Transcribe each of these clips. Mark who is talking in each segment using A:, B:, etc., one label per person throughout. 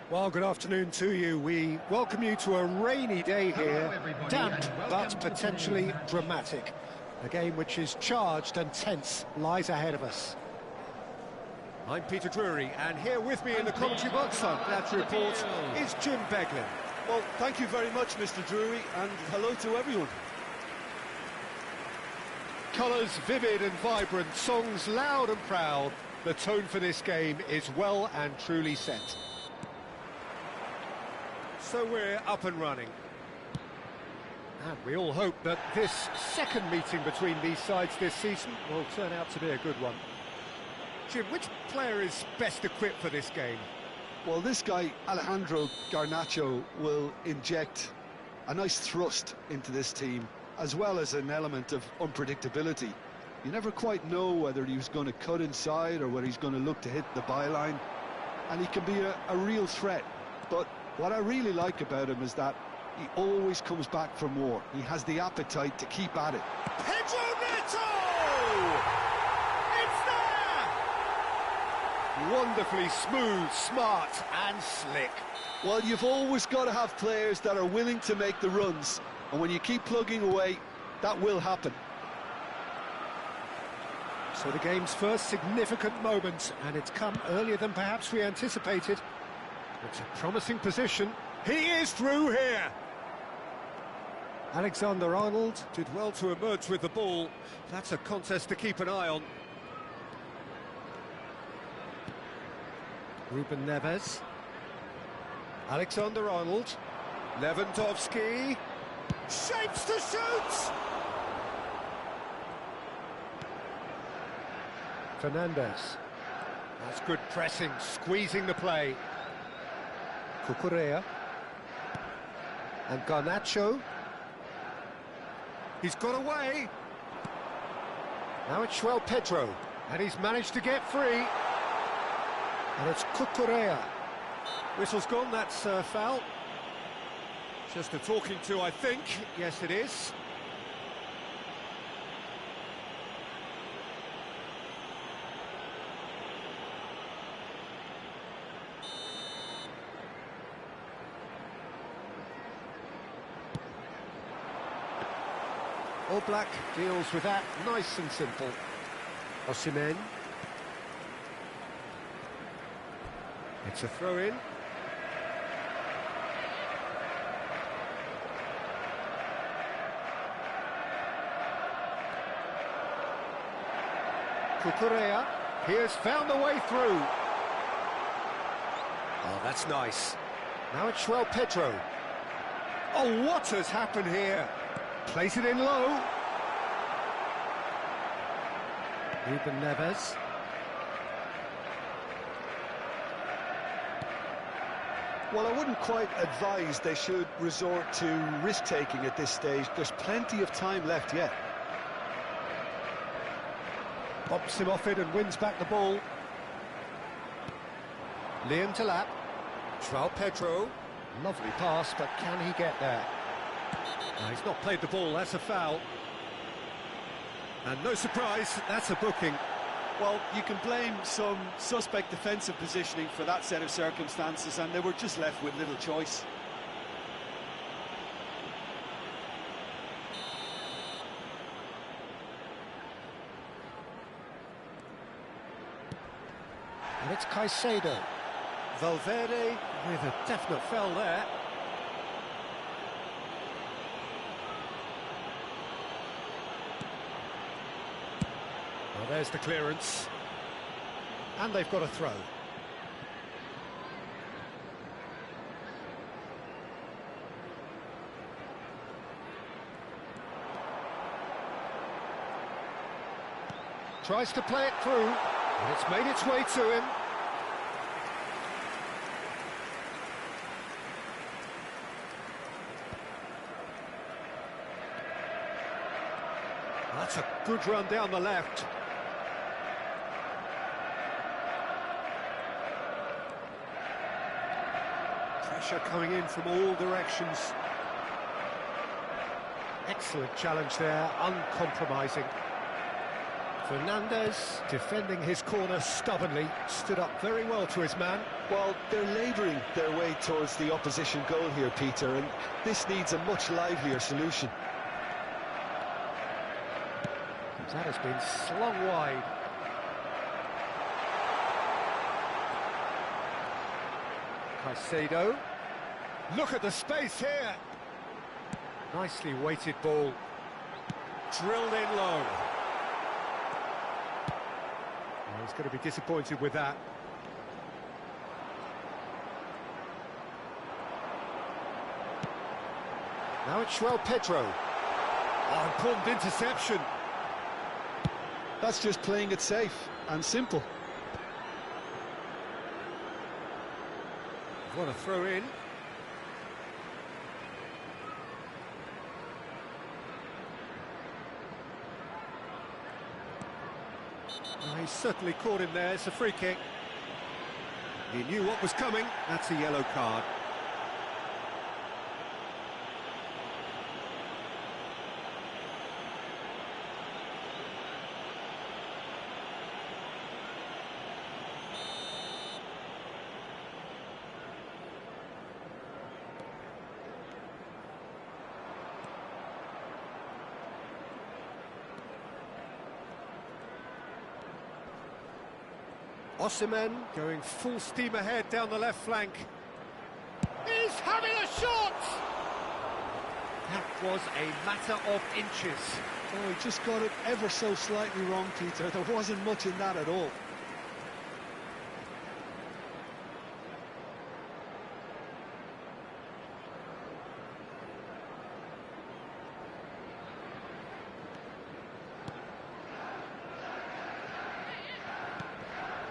A: Well, good afternoon to you. We welcome you to a rainy day here, damp but potentially dramatic. A game which is charged and tense lies ahead of us. I'm Peter Drury, and here with me in the commentary box, I'm glad to report, is Jim Beglin.
B: Well, thank you very much, Mr. Drury, and hello to everyone.
A: Colours vivid and vibrant, songs loud and proud. The tone for this game is well and truly set. So we're up and running. And we all hope that this second meeting between these sides this season will turn out to be a good one. Jim, which player is best equipped for this game?
B: Well, this guy, Alejandro Garnacho, will inject a nice thrust into this team, as well as an element of unpredictability. You never quite know whether he's going to cut inside or whether he's going to look to hit the byline. And he can be a real threat. But what I really like about him is that he always comes back for more. He has the appetite to keep at it.
A: Pedro Neto! It's there! Wonderfully smooth, smart and slick.
B: Well, you've always got to have players that are willing to make the runs. And when you keep plugging away, that will happen.
A: So the game's first significant moment, and it's come earlier than perhaps we anticipated. It's a promising position. He is through here. Alexander-Arnold did well to emerge with the ball. That's a contest to keep an eye on. Ruben Neves. Alexander-Arnold. Lewandowski. Shapes to shoot! Fernandes. That's good pressing, squeezing the play. Cucurella. And Garnacho. He's got away. Now it's João Pedro. And he's managed to get free. And it's Cucurella. Whistle's gone, that's foul. Just a talking to, I think. Yes, it is. Oblak deals with that nice and simple. Osimhen. It's a throw-in. Cucurella, he has found the way through. Oh, that's nice. Now it's João Pedro. Oh, what has happened here? Place it in low. Ruben Neves.
B: Well, I wouldn't quite advise they should resort to risk-taking at this stage. There's plenty of time left yet.
A: Bumps him off it and wins back the ball. Liam Delap. João Pedro. Lovely pass, but can he get there? No, he's not played the ball, that's a foul. And no surprise, that's a booking.
B: Well, you can blame some suspect defensive positioning for that set of circumstances, and they were just left with little choice.
A: And it's Caicedo. Valverde with a definite foul there. Well, there's the clearance. And they've got a throw. Tries to play it through, and it's made its way to him. That's a good run down the left. Pressure coming in from all directions. Excellent challenge there, uncompromising. Fernandez, defending his corner stubbornly, stood up very well to his man.
B: Well, they're labouring their way towards the opposition goal here, Peter, and this needs a much livelier solution.
A: That has been slung wide. Caicedo. Look at the space here. Nicely weighted ball. Drilled in low. Oh, he's going to be disappointed with that. Now it's João Pedro. Oh, important interception.
B: That's just playing it safe and simple.
A: What a throw in. Oh, he's certainly caught him there. It's a free kick. He knew what was coming. That's a yellow card. Osimhen going full steam ahead down the left flank. He's having a shot! That was a matter of inches.
B: Oh, he just got it ever so slightly wrong, Peter. There wasn't much in that at all.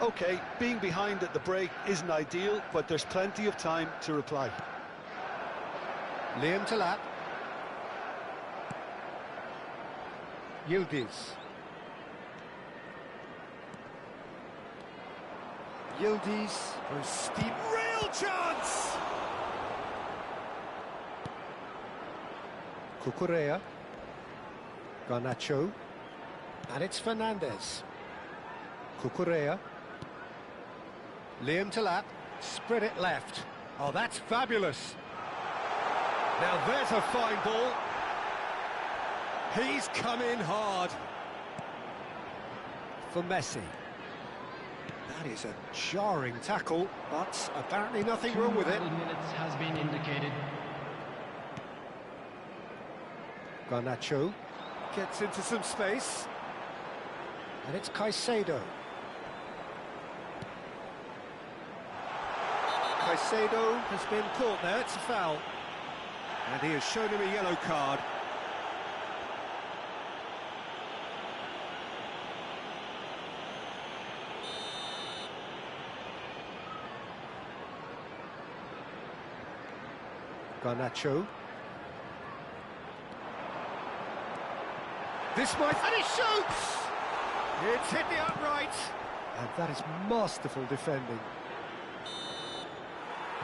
B: OK, being behind at the break isn't ideal, but there's plenty of time to reply.
A: Liam Delap. Yildiz. Yildiz goes steep. Real chance! Cucurella. Garnacho. And it's Fernandez. Cucurella. Liam Delap, spread it left. Oh, that's fabulous. Now there's a fine ball. He's come in hard. For Messi. That is a jarring tackle, but apparently nothing wrong with it.
C: 2 minutes has been indicated.
A: Garnacho gets into some space. And it's Caicedo. Caicedo has been caught there, it's a foul. And he has shown him a yellow card. Garnacho. This might... And he shoots! It's hit the upright. And that is masterful defending.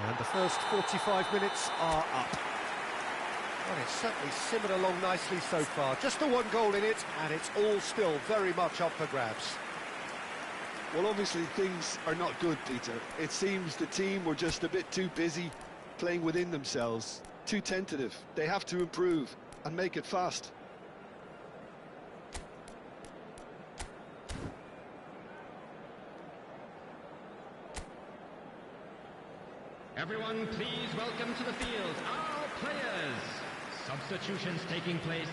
A: And the first 45 minutes are up. Well, it's certainly simmered along nicely so far. Just the one goal in it, and it's all still very much up for grabs.
B: Well, obviously things are not good, Peter. It seems the team were just a bit too busy playing within themselves, too tentative. They have to improve and make it fast.
C: Everyone, please welcome to the field our players. Substitutions taking place.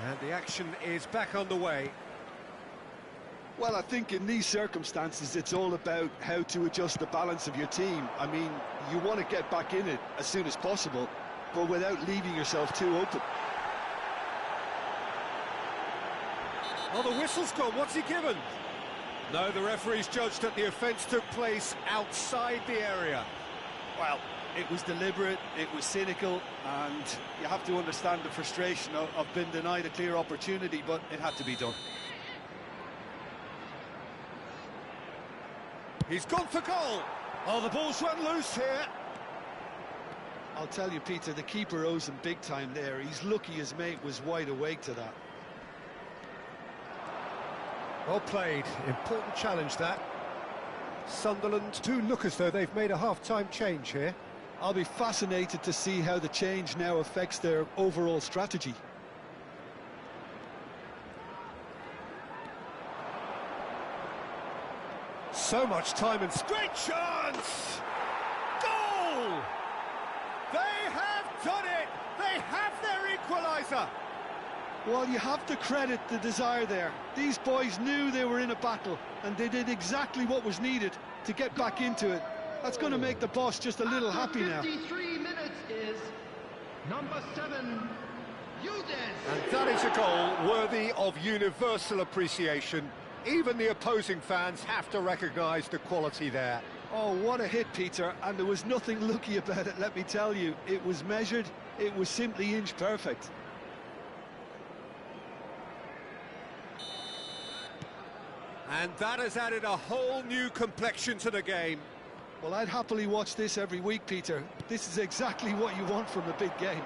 A: And the action is back on the way.
B: Well, I think in these circumstances, it's all about how to adjust the balance of your team. I mean, you want to get back in it as soon as possible, but without leaving yourself too open.
A: Oh, the whistle's gone. What's he given? No, the referee's judged that the offence took place outside the area.
B: Well, it was deliberate, it was cynical, and you have to understand the frustration of being denied a clear opportunity, but it had to be done.
A: He's gone for goal. Oh, the ball's run loose here.
B: I'll tell you, Peter, the keeper owes him big time there. He's lucky his mate was wide awake to that.
A: Well played. Important challenge, that. Sunderland do look as though they've made a half-time change here.
B: I'll be fascinated to see how the change now affects their overall strategy.
A: So much time and great chance! Goal! They have done it! They have their equaliser!
B: Well, you have to credit the desire there. These boys knew they were in a battle, and they did exactly what was needed to get back into it. That's going to make the boss just a little happy now.
C: 53 minutes is number 7, Yildiz.
A: And that is a goal worthy of universal appreciation. Even the opposing fans have to recognise the quality there.
B: Oh, what a hit, Peter, and there was nothing lucky about it, let me tell you. It was measured, it was simply inch perfect.
A: And that has added a whole new complexion to the game.
B: Well, I'd happily watch this every week, Peter. This is exactly what you want from a big game.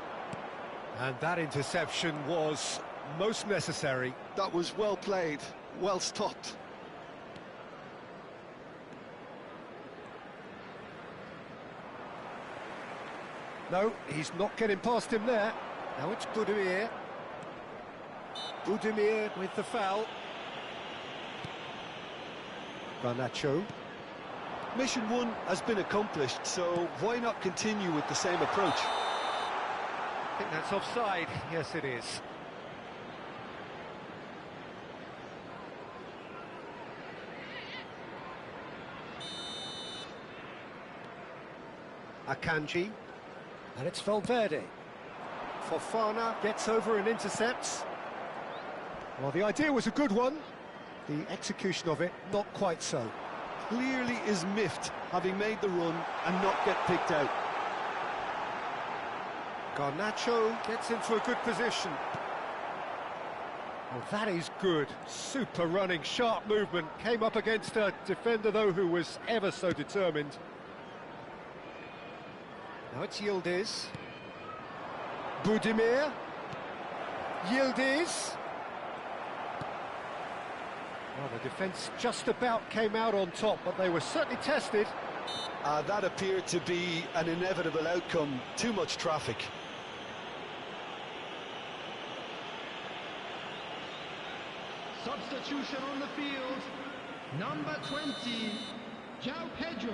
A: And that interception was most necessary.
B: That was well played, well stopped.
A: No, he's not getting past him there. Now it's Budimir. Budimir with the foul. Garnacho.
B: Mission 1 has been accomplished, so why not continue with the same approach?
A: I think that's offside. Yes, it is. Akanji. And it's Valverde. Fofana gets over and intercepts. Well, the idea was a good one. The execution of it, not quite so.
B: Clearly is miffed, having made the run and not get picked out.
A: Garnacho gets into a good position. Well, that is good. Super running, sharp movement. Came up against a defender, though, who was ever so determined. Now it's Yildiz. Budimir. Yildiz. Well, the defence just about came out on top, but they were certainly tested.
B: That appeared to be an inevitable outcome. Too much traffic.
C: Substitution on the field, number 20, João Pedro.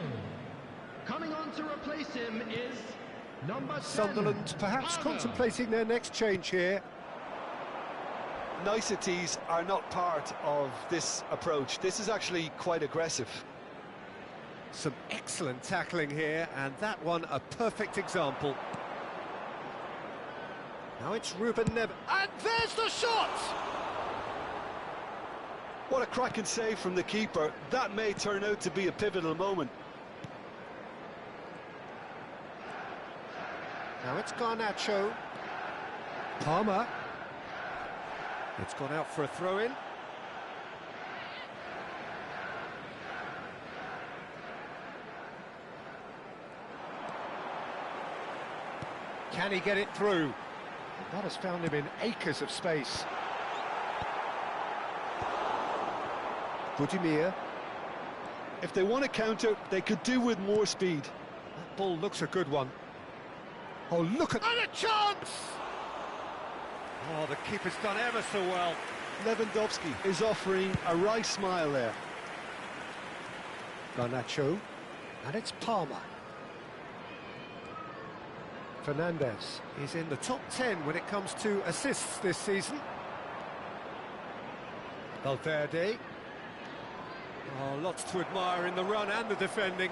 C: Coming on to replace him is number 10.
A: Sunderland perhaps contemplating their next change here.
B: Niceties are not part of this approach. This is actually quite aggressive.
A: Some excellent tackling here, and that one a perfect example. Now it's Ruben Neves, and there's the shot!
B: What a cracking save from the keeper. That may turn out to be a pivotal moment.
A: Now it's Garnacho. Palmer. It's gone out for a throw-in. Can he get it through? That has found him in acres of space. Budimir.
B: If they want to counter, they could do with more speed.
A: That ball looks a good one. Oh, look at... And a chance! Oh, the keeper's done ever so well.
B: Lewandowski is offering a wry smile there.
A: Garnacho. And it's Palmer. Fernandez is in the top 10 when it comes to assists this season. Valverde. Oh, lots to admire in the run and the defending.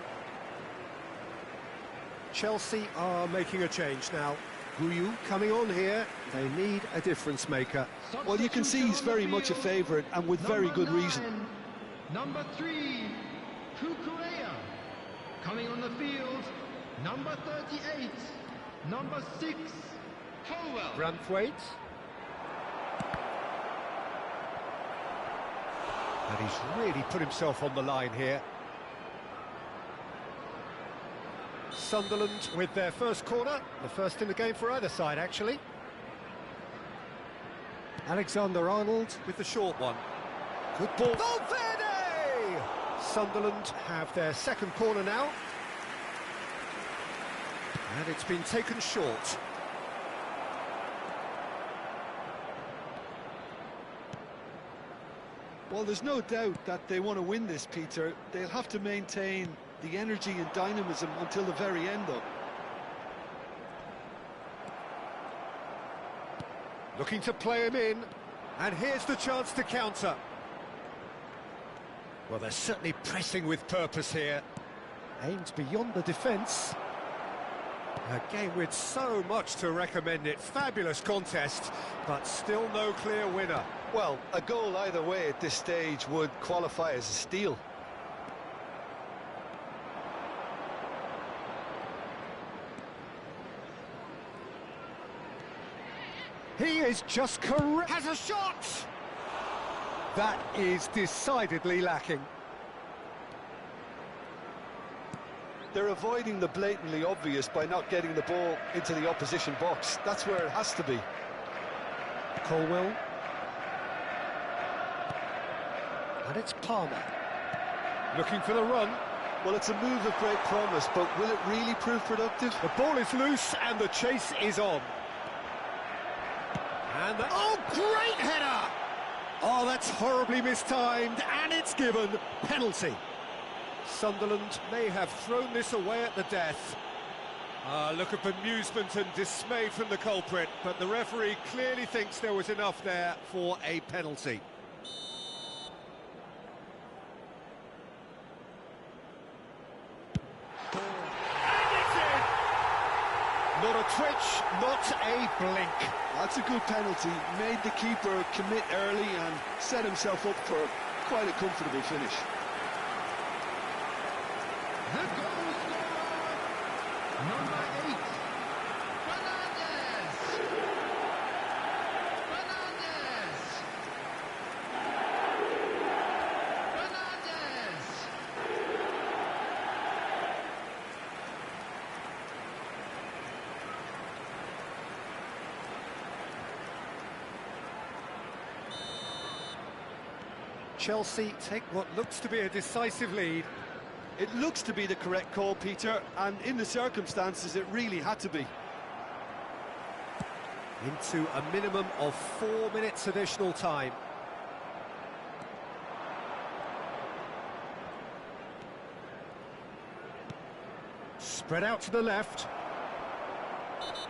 A: Chelsea are making a change now. Guyu coming on here. They need a difference maker.
B: Well, you can see he's very much a favourite, and with very good reason.
C: Number 3, Cucurella. Coming on the field, number 38, number 6, Colwell.
A: Branthwaite. And he's really put himself on the line here. Sunderland with their first corner, the first in the game for either side, actually. Alexander-Arnold with the short one. Good ball. Valverde! Sunderland have their second corner now. And it's been taken short.
B: Well, there's no doubt that they want to win this, Peter. They'll have to maintain the energy and dynamism until the very end, though.
A: Looking to play him in, and here's the chance to counter. Well, they're certainly pressing with purpose here. Aimed beyond the defence. A game with so much to recommend it. Fabulous contest, but still no clear winner.
B: Well, a goal either way at this stage would qualify as a steal.
A: He is just correct. Has a shot! That is decidedly lacking.
B: They're avoiding the blatantly obvious by not getting the ball into the opposition box. That's where it has to be.
A: Colwell. And it's Palmer. Looking for the run.
B: Well, it's a move of great promise, but will it really prove productive?
A: The ball is loose and the chase is on. And oh, great header! Oh, that's horribly mistimed, and it's given penalty. Sunderland may have thrown this away at the death. Look of bemusement and dismay from the culprit, but the referee clearly thinks there was enough there for a penalty. Not a twitch, not a blink.
B: That's a good penalty. Made the keeper commit early and set himself up for quite a comfortable finish.
C: The goal scorer, number 8, Fernandez. Fernandez. Fernandez.
A: Chelsea take what looks to be a decisive lead.
B: It looks to be the correct call, Peter, and in the circumstances it really had to be.
A: Into a minimum of 4 minutes additional time. Spread out to the left.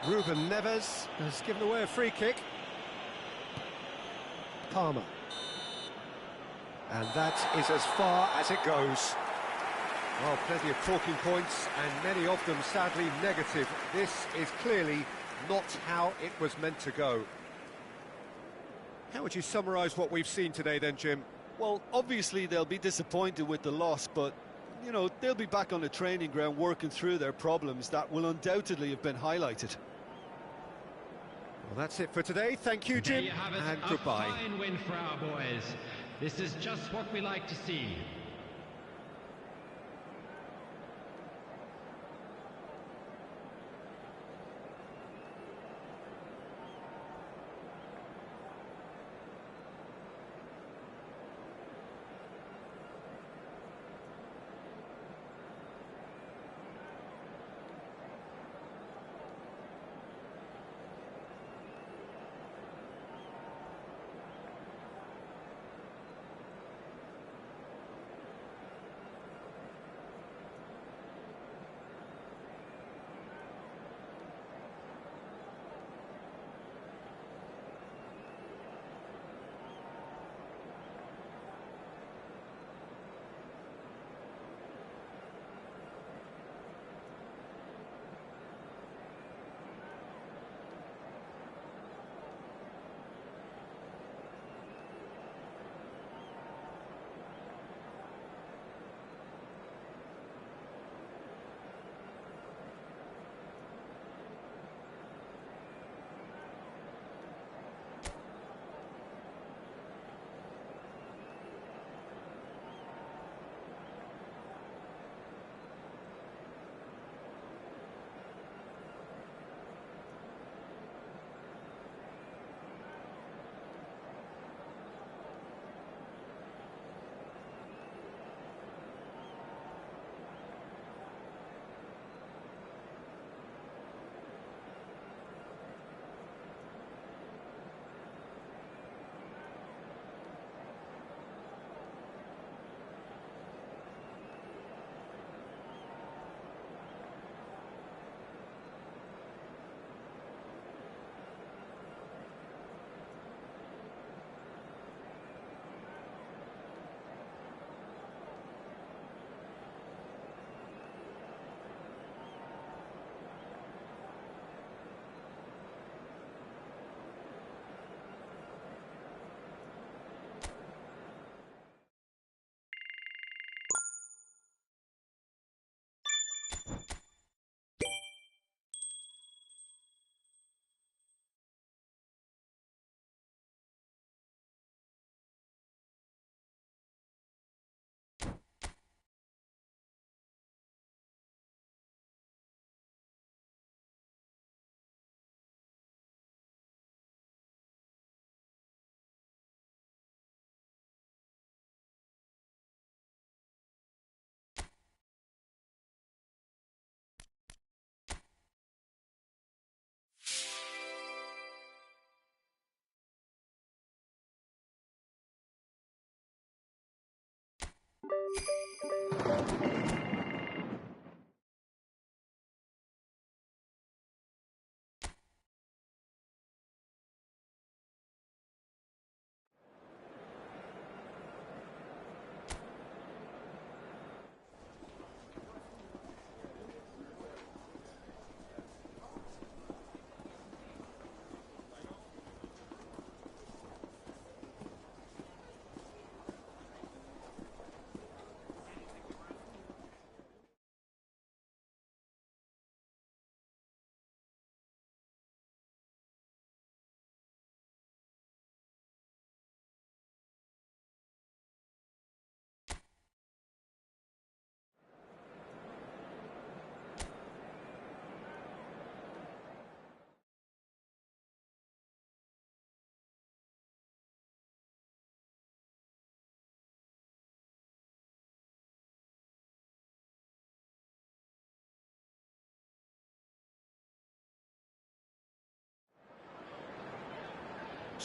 A: Ruben Neves has given away a free kick. Palmer. And that is as far as it goes. Well, plenty of talking points, and many of them sadly negative. This is clearly not how it was meant to go. How would you summarise what we've seen today then, Jim?
B: Well, obviously they'll be disappointed with the loss, but, you know, they'll be back on the training ground working through their problems that will undoubtedly have been highlighted.
A: Well, that's it for today. Thank you, Jim,
C: There you have it,
A: and goodbye.
C: A fine win for our boys. This is just what we like to see.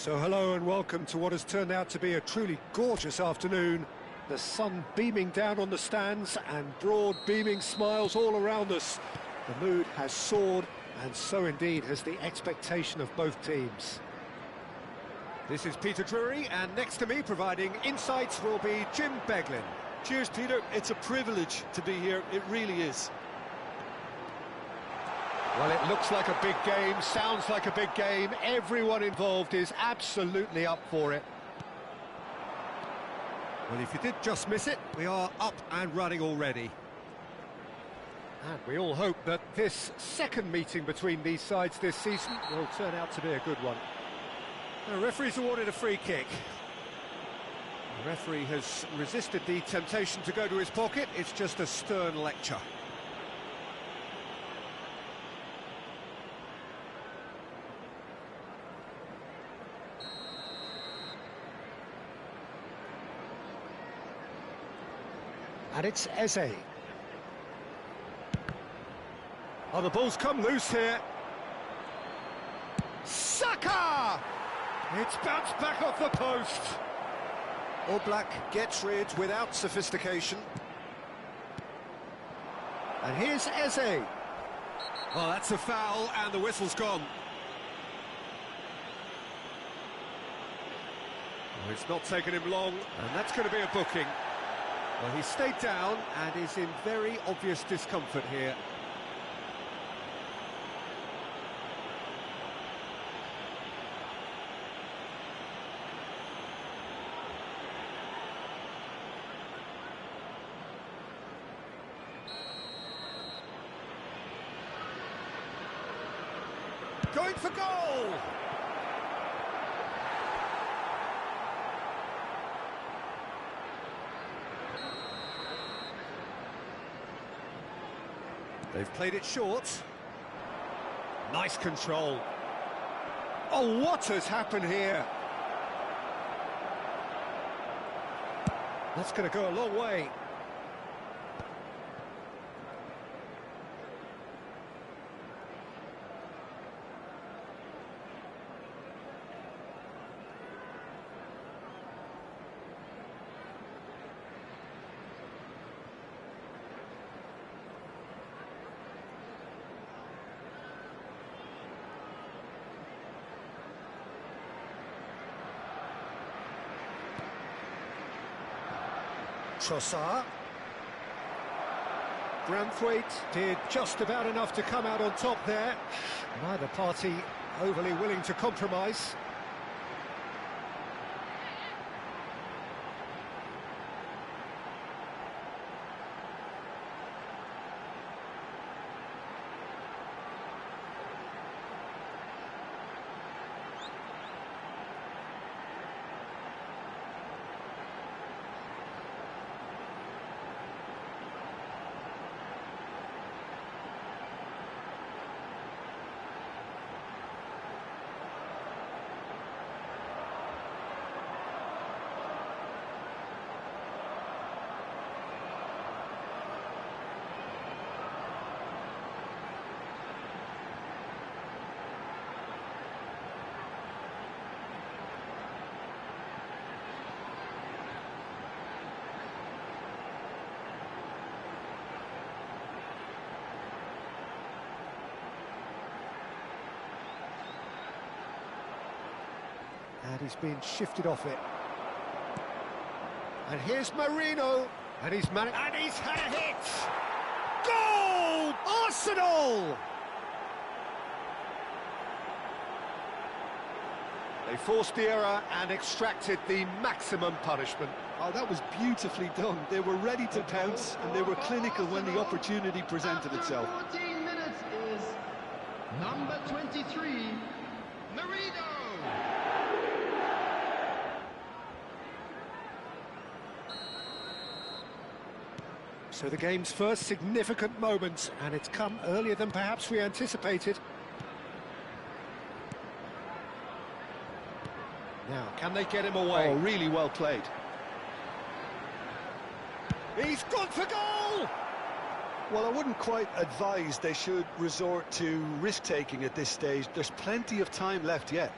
A: So hello and welcome to what has turned out to be a truly gorgeous afternoon. The sun beaming down on the stands and broad beaming smiles all around us. The mood has soared, and so indeed has the expectation of both teams. This is Peter Drury, and next to me providing insights will be Jim Beglin.
B: Cheers, Peter. It's a privilege to be here. It really is.
A: Well, it looks like a big game, sounds like a big game. Everyone involved is absolutely up for it.
D: Well, if you did just miss it, we are up and running already.
A: And we all hope that this second meeting between these sides this season will turn out to be a good one.
D: The referee's awarded a free kick. The referee has resisted the temptation to go to his pocket. It's just a stern lecture.
A: And it's Eze.
D: Oh, the ball's come loose here.
A: Saka! It's bounced back off the post.
D: Oblak gets rid without sophistication.
A: And here's Eze.
D: Well, that's a foul, and the whistle's gone. Oh, it's not taken him long, and that's going to be a booking. Well, he stayed down and is in very obvious discomfort here. Going for goal! They've played it short. Nice control.
A: Oh, what has happened here?
D: That's going to go a long way.
A: Trossard. Branthwaite did just about enough to come out on top there. Neither party overly willing to compromise. And he's been shifted off it. And here's Marino. And he's had a hit! Goal! Arsenal! They forced the error and extracted the maximum punishment.
B: Oh, that was beautifully done. They were ready to pounce, and they were clinical when the opportunity presented itself.
C: 14 minutes is number 23, Marino.
A: So the game's first significant moment, and it's come earlier than perhaps we anticipated. Now, can they get him away?
B: Oh, really well played.
A: He's gone for goal!
B: Well, I wouldn't quite advise they should resort to risk-taking at this stage. There's plenty of time left yet.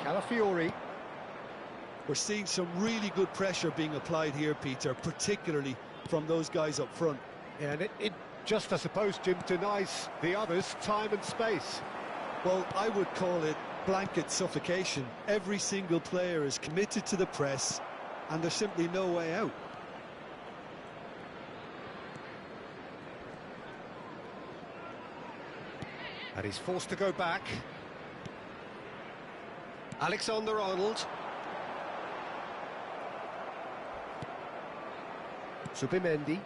A: Calafiori.
B: We're seeing some really good pressure being applied here, Peter, particularly from those guys up front.
A: Yeah, and it just, I suppose, Jim, denies the others time and space.
B: Well, I would call it blanket suffocation. Every single player is committed to the press, and there's simply no way out.
A: And he's forced to go back. Alexander-Arnold. Zubimendi.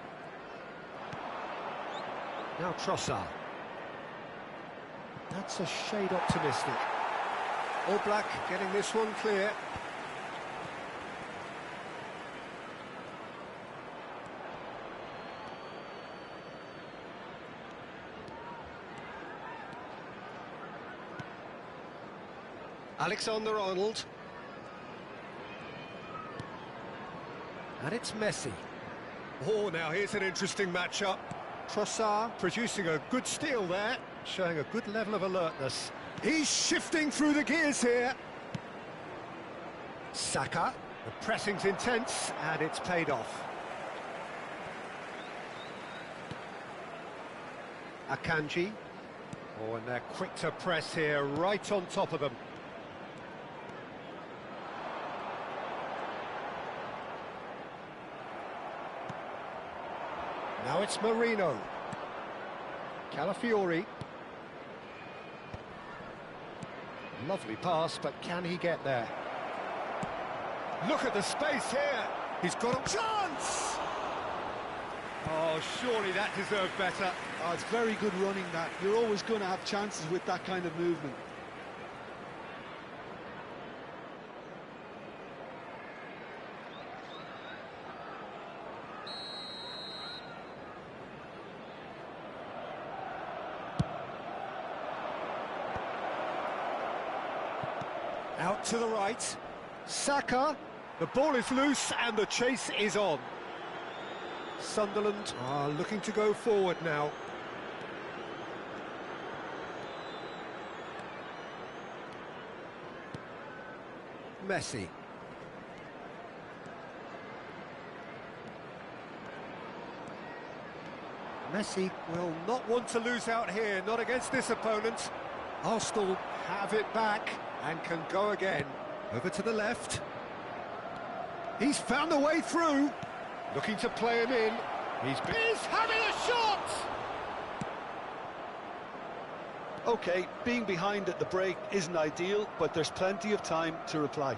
A: Now Trossard. That's a shade optimistic. All Black getting this one clear. Alexander-Arnold. And it's Messi. Oh, now here's an interesting matchup. Trossard producing a good steal there, showing a good level of alertness. He's shifting through the gears here. Saka. The pressing's intense, and it's paid off. Akanji. Oh, and they're quick to press here, right on top of them. Now it's Marino. Calafiori. Lovely pass, but can he get there? Look at the space here. He's got a chance! Oh, surely that deserved better.
B: Oh, it's very good running, that. You're always going to have chances with that kind of movement.
A: Out to the right. Saka. The ball is loose and the chase is on. Sunderland are looking to go forward now. Messi. Messi will not want to lose out here, not against this opponent. Arsenal have it back and can go again. Over to the left. He's found a way through. Looking to play him in. He's having a shot!
B: OK, being behind at the break isn't ideal, but there's plenty of time to reply.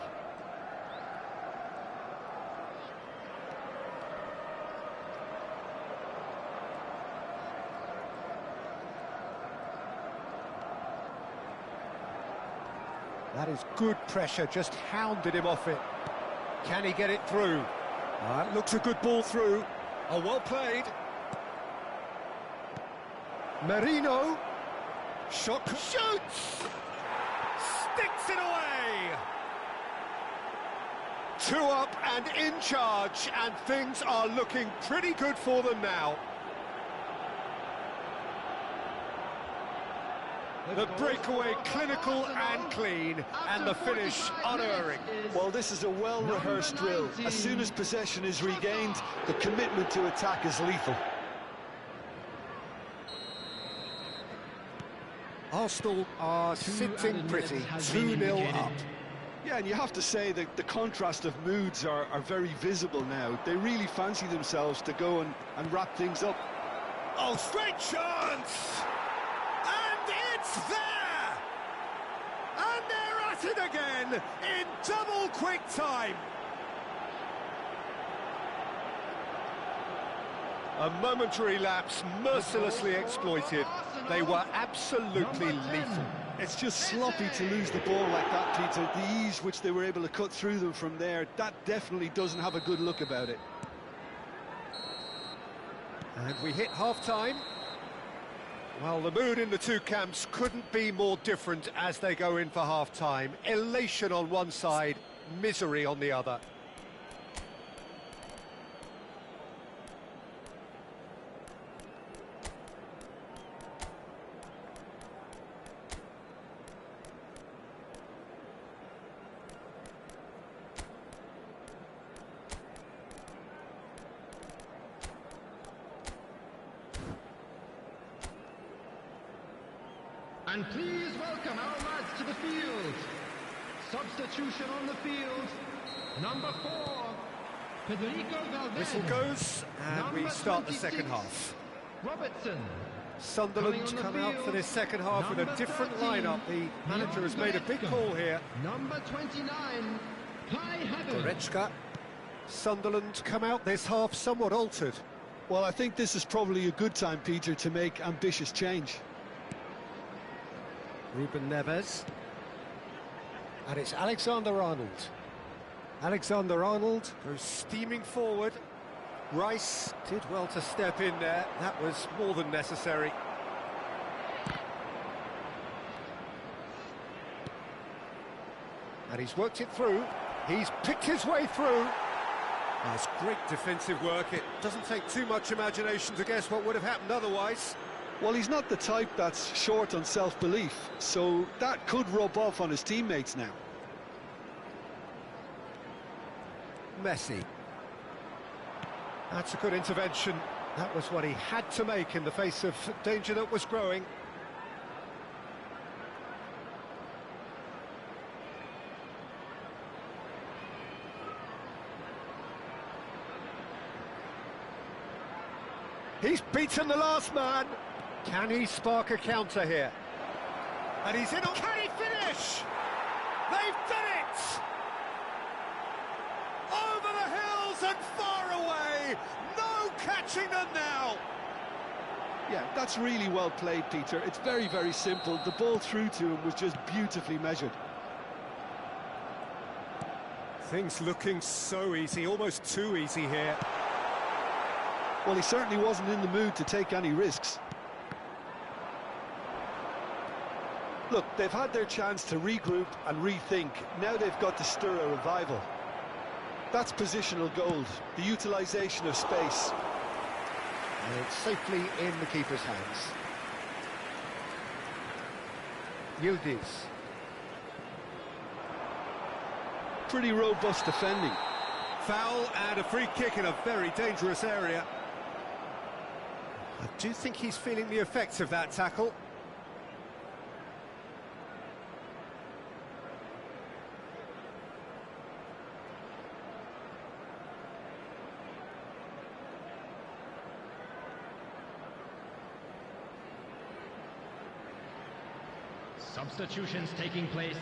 A: That is good pressure, just hounded him off it. Can he get it through? That looks a good ball through. Oh, well played. Marino. Shot. Shoots! Sticks it away! 2 up and in charge, and things are looking pretty good for them now.
D: The breakaway clinical and clean, and the finish unerring.
B: Well, this is a well-rehearsed drill. As soon as possession is regained, the commitment to attack is lethal.
A: Arsenal are sitting pretty, 2-0 up.
B: Yeah, and you have to say that the contrast of moods are very visible now. They really fancy themselves to go and wrap things up.
D: Oh, straight chance! And it's there! And they're at it again in double quick time. A momentary lapse mercilessly exploited. They were absolutely lethal.
B: It's just sloppy to lose the ball like that, Peter. The ease which they were able to cut through them from there, that definitely doesn't have a good look about it.
D: And we hit half-time. Well, the mood in the two camps couldn't be more different as they go in for half-time. Elation on one side, misery on the other.
C: And please welcome our lads to the field. Substitution on the field. Number 4, Federico Valverde.
D: Whistle goes, and we start the second half.
C: Robertson.
D: Sunderland come out for this second half with a different lineup. The manager has made a big call here.
C: Number 29, Kai Havertz.
D: Goretzka. Sunderland come out this half somewhat altered.
B: Well, I think this is probably a good time, Peter, to make ambitious change.
A: Ruben Neves. And it's Alexander-Arnold. Alexander-Arnold
D: Goes steaming forward. Rice did well to step in there. That was more than necessary. And he's worked it through. He's picked his way through. That's great defensive work. It doesn't take too much imagination to guess what would have happened otherwise.
B: Well, he's not the type that's short on self-belief, so that could rub off on his teammates now.
D: Messi. That's a good intervention. That was what he had to make in the face of danger that was growing. He's beaten the last man. Can he spark a counter here? And he's in. Can he finish? They've done it! Over the hills and far away. No catching them now.
B: Yeah, that's really well played, Peter. It's very, very simple. The ball through to him was just beautifully measured.
D: Things looking so easy, almost too easy here.
B: Well, he certainly wasn't in the mood to take any risks. Look, they've had their chance to regroup and rethink. Now they've got to stir a revival. That's positional gold, the utilisation of space.
A: and it's safely in the keeper's hands. Yildiz.
B: Pretty robust defending.
D: Foul and a free kick in a very dangerous area. I do think he's feeling the effects of that tackle.
C: Substitutions taking place